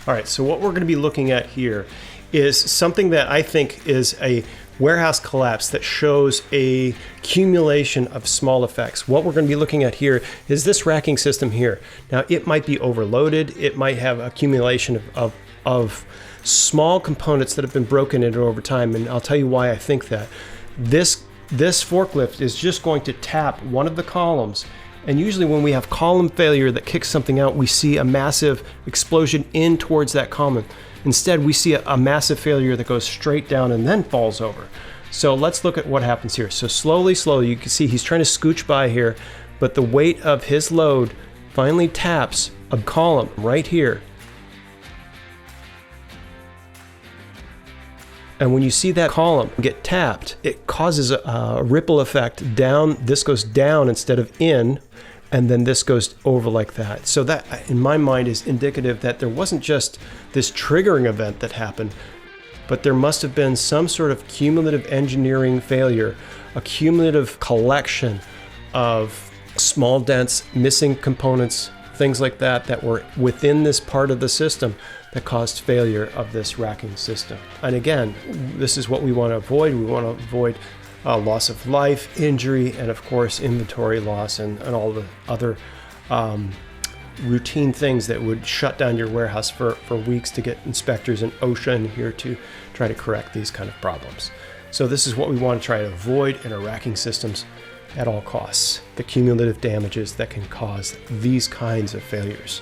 All right, so what we're going to be looking at here is something that I think is a warehouse collapse that shows a accumulation of small effects. What we're going to be looking at here is this racking system here. Now, it might be overloaded. It might have accumulation of small components that have been broken into over time, and I'll tell you why I think that. This forklift is just going to tap one of the columns, and usually when we have column failure that kicks something out, we see a massive explosion in towards that column. Instead, we see a massive failure that goes straight down and then falls over. So let's look at what happens here. So slowly, you can see he's trying to scooch by here, but the weight of his load finally taps a column right here. And when you see that column get tapped, it causes a ripple effect down. This goes down instead of in, and then this goes over like that. So that, in my mind, is indicative that there wasn't just this triggering event that happened, but there must have been some sort of cumulative engineering failure, a cumulative collection of small dents, missing components, things like that that were within this part of the system that caused failure of this racking system. And again, this is what we want to avoid. We want to avoid loss of life, injury, and of course inventory loss and all the other routine things that would shut down your warehouse for weeks to get inspectors and OSHA in here to try to correct these kind of problems. So this is what we want to try to avoid in our racking systems at all costs, the cumulative damages that can cause these kinds of failures.